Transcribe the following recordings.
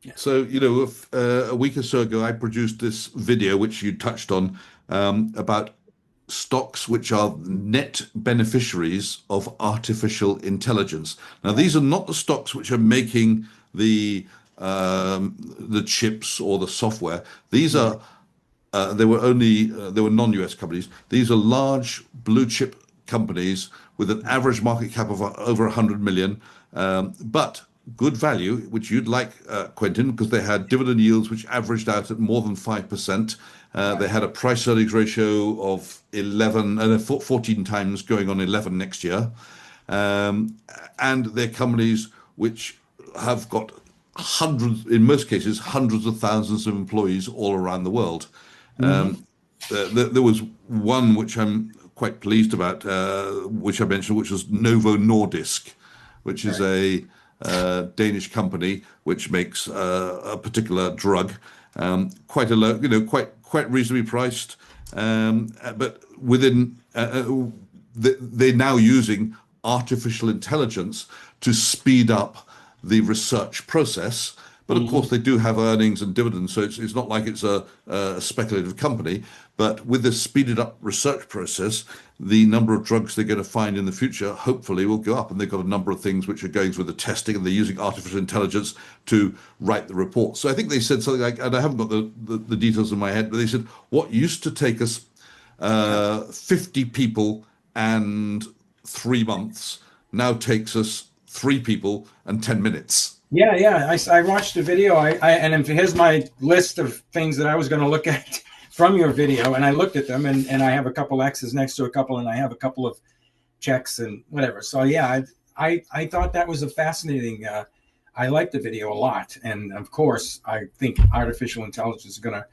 Yeah. So, a week or so ago, I produced this video, which you touched on, about stocks which are net beneficiaries of artificial intelligence. Now, Yeah. these are not the stocks which are making the the chips or the software. These Right. are they were non-US companies. These are large blue chip companies with an average market cap of over 100 million, but good value, which you'd like, Quentin, because they had dividend yields which averaged out at more than 5%. They Right. had a price earnings ratio of 11 and 14 times, going on 11 next year. Um, and they're companies which have got hundreds, in most cases, hundreds of thousands of employees all around the world. Hmm. There was one which I'm quite pleased about, which I mentioned, which was Novo Nordisk, which is Right. a Danish company which makes a particular drug, quite a low, quite reasonably priced, but they're now using artificial intelligence to speed up the research process. But of Hmm. course, they do have earnings and dividends, so it's not like it's a speculative company. But with this speeded up research process, the number of drugs they're going to find in the future hopefully will go up. And they've got a number of things which are going through the testing, and they're using artificial intelligence to write the reports. So I think they said something like, and I haven't got the details in my head, but they said what used to take us Yeah. 50 people and 3 months now takes us three people and 10 minutes. Yeah. Yeah. I watched the video. And here's my list of things that I was going to look at from your video, and I looked at them, and I have a couple X's next to a couple, and I have a couple of checks and whatever. So yeah, I thought that was a fascinating. I liked the video a lot, and of course, I think artificial intelligence is going to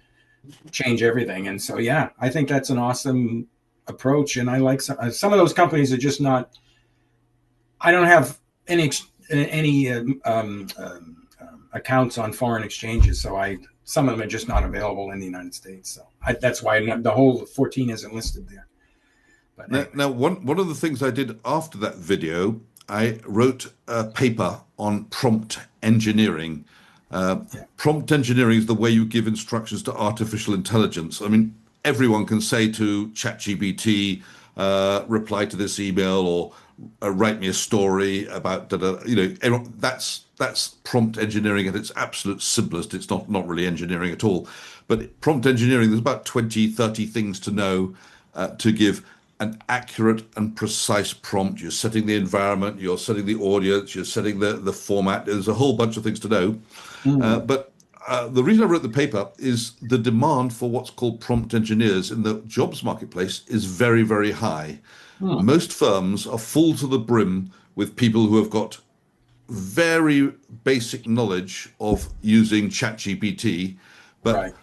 change everything. And so yeah, I think that's an awesome approach, and I like some of those companies are just not. I don't have any accounts on foreign exchanges, so I some of them are just not available in the United States. So that's why the whole 14 isn't listed there. But Now, anyways, one of the things I did after that video, I wrote a paper on prompt engineering. yeah. Prompt engineering is the way you give instructions to artificial intelligence. I mean, everyone can say to ChatGPT, reply to this email, or write me a story about da, da, that's prompt engineering at its absolute simplest. It's not really engineering at all. But prompt engineering, there's about 20, 30 things to know to give an accurate and precise prompt. You're setting the environment, you're setting the audience, you're setting the format. There's a whole bunch of things to know. Mm. But the reason I wrote the paper is the demand for what's called prompt engineers in the jobs marketplace is very, very high. Mm. Most firms are full to the brim with people who have got very basic knowledge of using ChatGPT, but Right.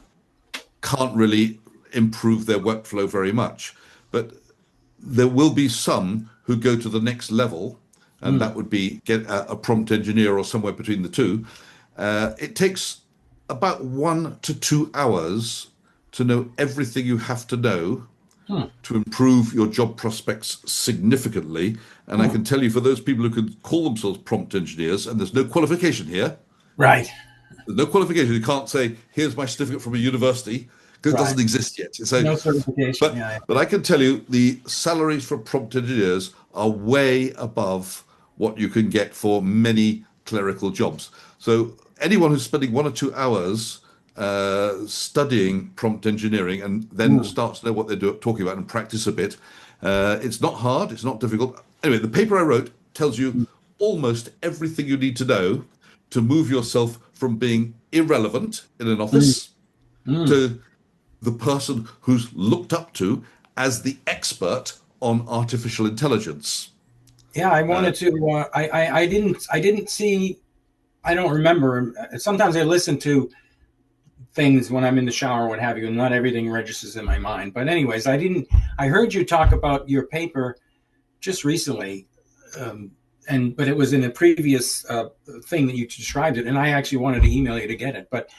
can't really improve their workflow very much. But there will be some who go to the next level, and Mm. that would be get a prompt engineer or somewhere between the two. It takes about 1 to 2 hours to know everything you have to know Mm. to improve your job prospects significantly. And I Mm. can tell you, for those people who can call themselves prompt engineers, and there's no qualification here, Right. there's no qualification. You can't say, here's my certificate from a university, because it Right. doesn't exist yet. So, No certification. but Yeah. but I can tell you the salaries for prompt engineers are way above what you can get for many clerical jobs. So anyone who's spending 1 or 2 hours studying prompt engineering and then Mm. starts to know what they're talking about and practice a bit, it's not hard, it's not difficult. Anyway, the paper I wrote tells you Mm. almost everything you need to know to move yourself from being irrelevant in an Mm. office Mm. to the person who's looked up to as the expert on artificial intelligence. Yeah. I Uh, wanted to. I didn't see. I don't remember. Sometimes I listen to things when I'm in the shower, what have you, and not everything registers in my mind. But anyways, I didn't. I heard you talk about your paper just recently, um, and but it was in a previous thing that you described it, and I actually wanted to email you to get it, but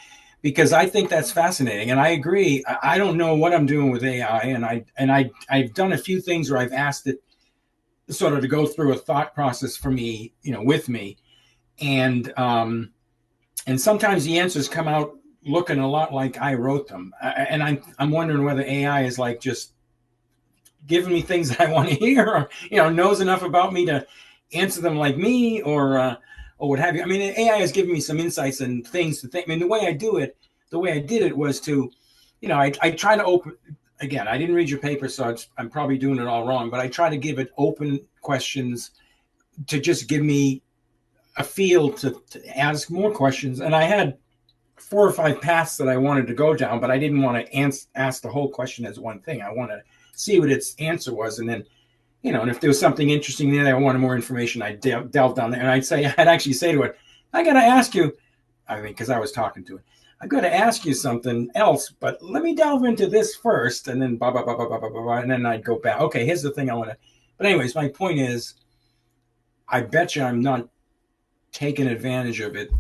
because I think that's fascinating, and I agree. I don't know what I'm doing with AI, I've done a few things where I've asked it sort of to go through a thought process for me, with me, and and sometimes the answers come out looking a lot like I wrote them. And I'm wondering whether AI is like just giving me things that I want to hear, or knows enough about me to answer them like me, or what have you. I mean, AI has given me some insights and things to think. I mean, the way I did it was to, I try to open. Again, I didn't read your paper, so I'm probably doing it all wrong. But I try to give it open questions to just give me a field to ask more questions. And I had 4 or 5 paths that I wanted to go down, but I didn't want to ask the whole question as one thing. I want to see what its answer was, and then, and if there was something interesting there that I wanted more information, I'd delve down there, and I'd actually say to it, I got to ask you, I mean, because I was talking to it, I got to ask you something else, but let me delve into this first, and then blah blah blah blah blah blah blah, and then I'd go back. Okay, here's the thing I want to. But anyways, my point is, I bet you I'm not taking advantage of it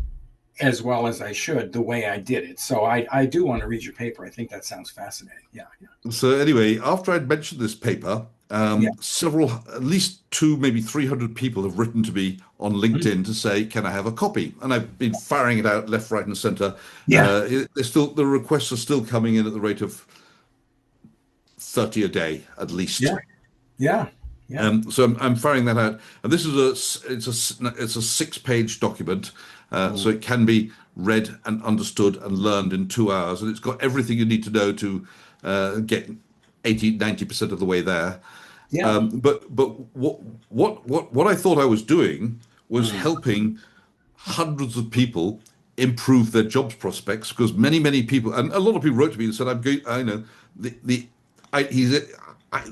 as well as I should the way I did it. So I do want to read your paper. I think that sounds fascinating. Yeah. So anyway, after I'd mentioned this paper, Yeah. several, at least 2, maybe 300 people have written to me on LinkedIn to say, "Can I have a copy?" And I've been firing it out left, right, and centre. Yeah. The requests are still coming in at the rate of 30 a day at least. Yeah. Yeah. Yeah. So I'm firing that out, and this is it's a 6-page document, so it can be read and understood and learned in 2 hours, and it's got everything you need to know to get 80-90% of the way there. Yeah. But what I thought I was doing was helping hundreds of people improve their jobs prospects, because many people, and a lot of people wrote to me and said, "I'm going, I know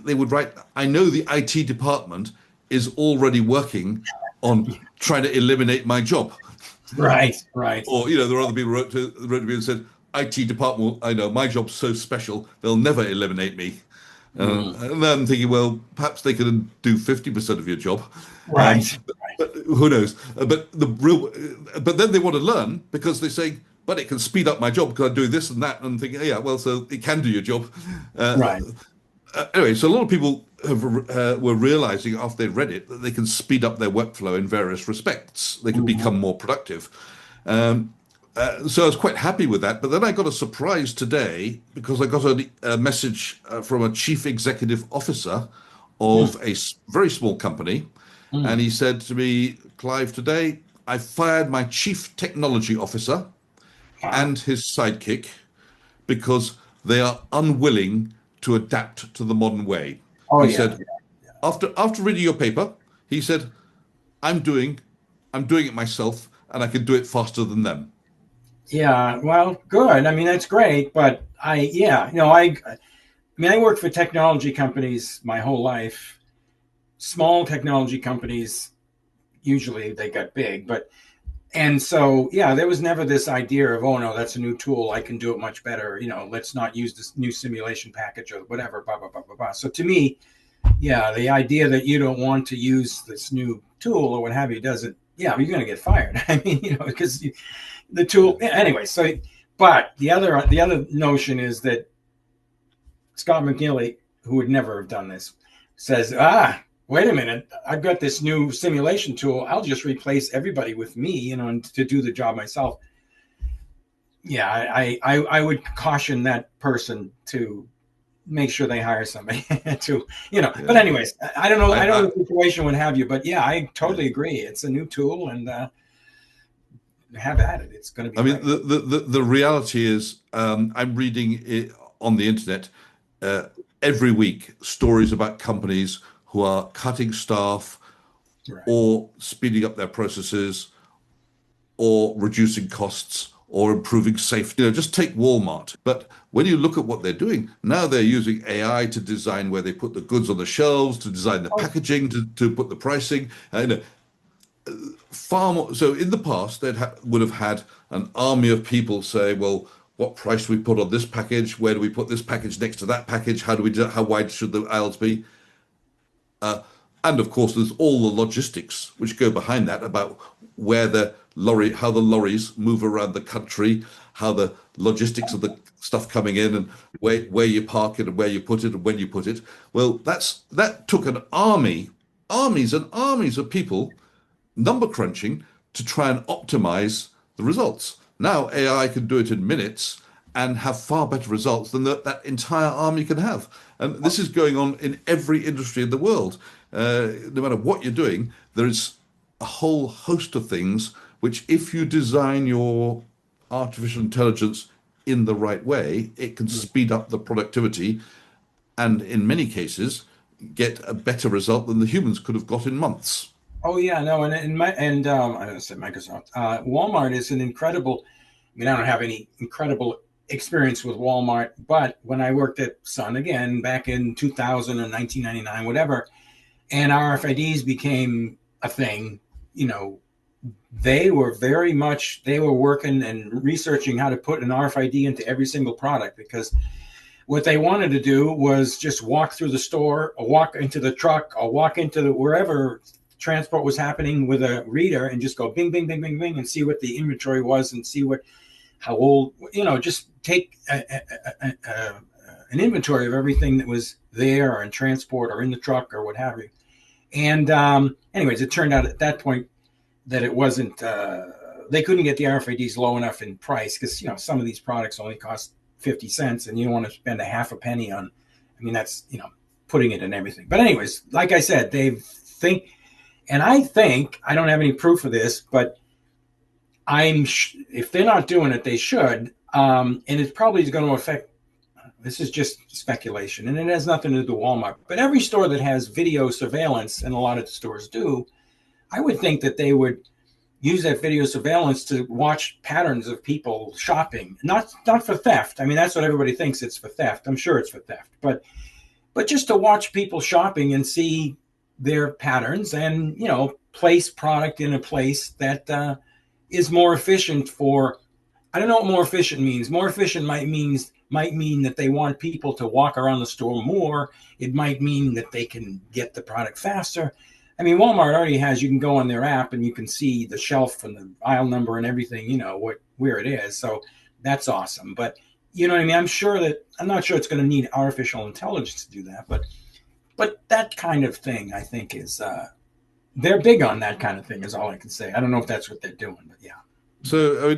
they would write, I know the IT department is already working on trying to eliminate my job." Right. Right. Or, there are other people wrote to me and said, "IT department, I know my job's so special, they'll never eliminate me." And I'm thinking, well, perhaps they can do 50% of your job. Right. But who knows? But then they want to learn, because they say, "But it can speed up my job because I'm doing this and that." And I'm thinking, yeah, well, so it can do your job. Right. Anyway, so a lot of people were realizing after they read it that they can speed up their workflow in various respects. They can become more productive. So I was quite happy with that. But then I got a surprise today, because I got a message from a chief executive officer of a very small company. And he said to me, "Clive, today I fired my chief technology officer and his sidekick because they are unwilling to adapt to the modern way." Oh, He yeah. said, after reading your paper, he said, I'm doing it myself, and I can do it faster than them." Yeah. Well, good. I mean, that's great. But I worked for technology companies my whole life. Small technology companies, usually they got big, and so, yeah, there was never this idea of, oh no, that's a new tool, I can do it much better. Let's not use this new simulation package or whatever, blah, blah, blah, blah, blah. So to me, yeah, the idea that you don't want to use this new tool or what have you doesn't, yeah, you're going to get fired. I mean, because the tool, anyway. So, but the other notion is that Scott McNeely, who would never have done this, says, wait a minute, I've got this new simulation tool. I'll just replace everybody with me, to do the job myself. Yeah, I would caution that person to make sure they hire somebody to, Yeah. But anyways, I don't know. I don't know the situation would have you, but yeah, I totally agree. It's a new tool, and have at it. It's going to be. I mean, the reality is, I'm reading it on the internet every week, stories about companies who are cutting staff, Right. or speeding up their processes, or reducing costs, or improving safety. Just take Walmart. But when you look at what they're doing, now they're using AI to design where they put the goods on the shelves, to design the packaging, to put the pricing. Far more. So in the past, they would have had an army of people say, well, what price do we put on this package? Where do we put this package next to that package? How do we do? How wide should the aisles be? And of course, there's all the logistics which go behind that, about how the lorries move around the country, how the logistics of the stuff coming in, and where you park it, and where you put it, and when you put it. Well, that took an armies and armies of people number crunching to try and optimize the results. Now AI can do it in minutes and have far better results than that entire army can have. And this is going on in every industry in the world. No matter what you're doing, there is a whole host of things which, if you design your artificial intelligence in the right way, it can speed up the productivity and, in many cases, get a better result than the humans could have got in months. Oh yeah, no, I don't say Microsoft. Walmart is an incredible. I mean, I don't have any incredible experience with Walmart, but when I worked at Sun again back in 2000 and 1999, whatever, and RFIDs became a thing, you know, they were working and researching how to put an RFID into every single product, because what they wanted to do was just walk through the store or walk into the truck or walk into wherever transport was happening with a reader and just go bing, bing, bing, bing, bing, and see what the inventory was and see how old, just take an inventory of everything that was there or in transport or in the truck or what have you. And anyways, it turned out at that point that it wasn't, they couldn't get the RFIDs low enough in price, because, some of these products only cost 50 cents and you don't want to spend a half a penny on, that's, putting it in everything. But anyways, like I said, I don't have any proof of this, but if they're not doing it, they should. And it probably is going to affect, this is just speculation, and it has nothing to do with Walmart, but every store that has video surveillance, and a lot of stores do, I would think that they would use that video surveillance to watch patterns of people shopping, not for theft. That's what everybody thinks it's for theft. I'm sure it's for theft, but just to watch people shopping and see their patterns and, place product in a place that is more efficient for, I don't know what more efficient means. More efficient might mean that they want people to walk around the store more. It might mean that they can get the product faster. Walmart already you can go on their app and you can see the shelf and the aisle number and everything, where it is. So that's awesome. But you know what I mean? I'm not sure it's going to need artificial intelligence to do that, but that kind of thing, I think, is, they're big on that kind of thing, is all I can say. I don't know if that's what they're doing, but yeah. So,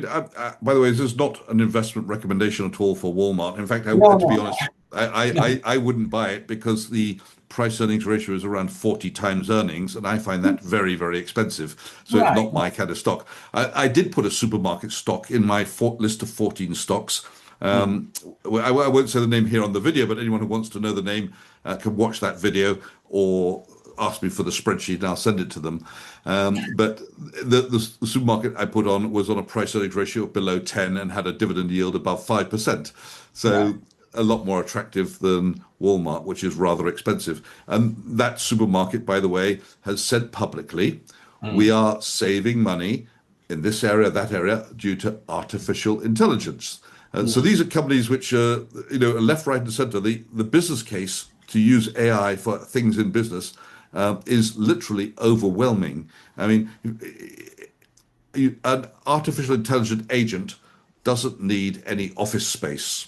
by the way, this is not an investment recommendation at all for Walmart. In fact, No, to be no. honest, No. I wouldn't buy it because the price earnings ratio is around 40 times earnings, and I find that very, very expensive. So it's not my kind of stock. I did put a supermarket stock in my list of 14 stocks. I won't say the name here on the video, but anyone who wants to know the name can watch that video or ask me for the spreadsheet and I'll send it to them. But the supermarket I put on was on a price earnings ratio of below 10 and had a dividend yield above 5%. So a lot more attractive than Walmart, which is rather expensive. And that supermarket, by the way, has said publicly, we are saving money in this area, that area, due to artificial intelligence. So these are companies which are, left, right, and center. The business case to use AI for things in business is literally overwhelming. An artificial intelligent agent doesn't need any office space.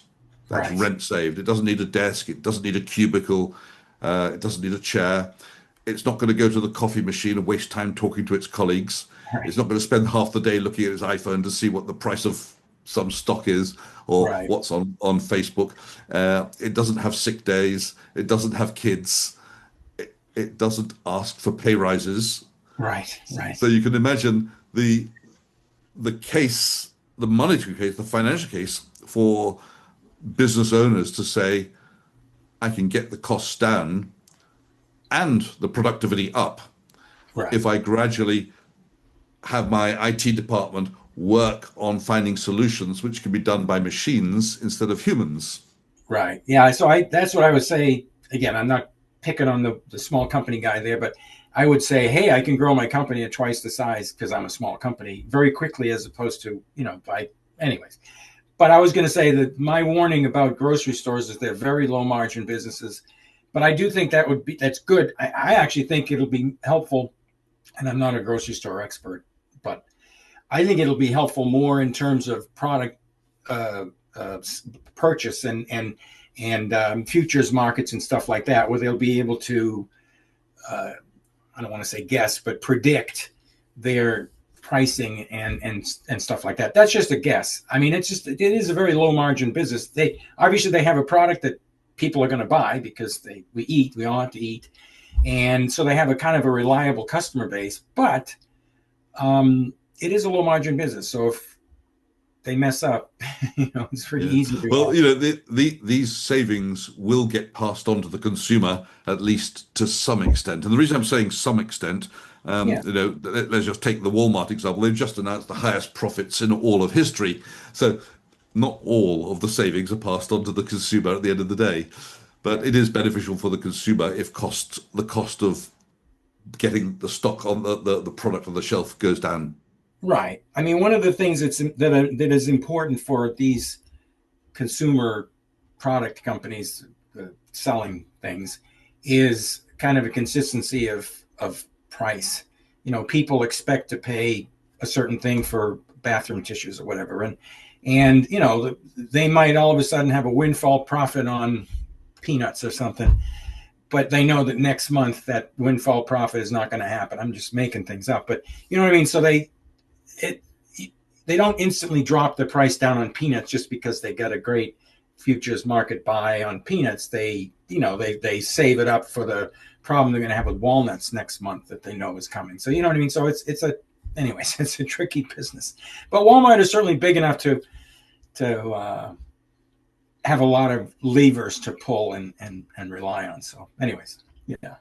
That's rent saved. It doesn't need a desk. It doesn't need a cubicle. It doesn't need a chair. It's not going to go to the coffee machine and waste time talking to its colleagues. It's not going to spend half the day looking at its iPhone to see what the price of some stock is or what's on Facebook. It doesn't have sick days. It doesn't have kids. It doesn't ask for pay rises. Right. So you can imagine the case, the monetary case, the financial case for business owners to say, I can get the costs down and the productivity up if I gradually have my IT department work on finding solutions which can be done by machines instead of humans. Right. Yeah. So that's what I would say. Again, I'm not picking on the small company guy there, but I would say, hey, I can grow my company at twice the size because I'm a small company very quickly, as opposed to, anyways. But I was going to say that my warning about grocery stores is they're very low margin businesses. But I do think that's good. I actually think it'll be helpful, and I'm not a grocery store expert, but I think it'll be helpful more in terms of product purchase and futures markets and stuff like that, where they'll be able to, I don't want to say guess, but predict their pricing and stuff like that. That's just a guess. I mean, it is a very low margin business. They obviously have a product that people are going to buy because we all have to eat, and so they have a kind of a reliable customer base. But it is a low margin business, so if they mess up, it's pretty easy to. Well, these savings will get passed on to the consumer, at least to some extent. And the reason I'm saying some extent, Yeah. let's just take the Walmart example. They've just announced the highest profits in all of history. So not all of the savings are passed on to the consumer at the end of the day. But it is beneficial for the consumer if the cost of getting the stock on the product on the shelf goes down. Right. I mean, one of the things that is important for these consumer product companies selling things is kind of a consistency of price. People expect to pay a certain thing for bathroom tissues or whatever, and they might all of a sudden have a windfall profit on peanuts or something, but they know that next month that windfall profit is not going to happen. I'm just making things up, but you know what I mean. So they don't instantly drop the price down on peanuts just because they got a great futures market buy on peanuts. They save it up for the problem they're going to have with walnuts next month that they know is coming. So you know what I mean. So it's a tricky business, but Walmart is certainly big enough to have a lot of levers to pull and rely on. So anyways, yeah.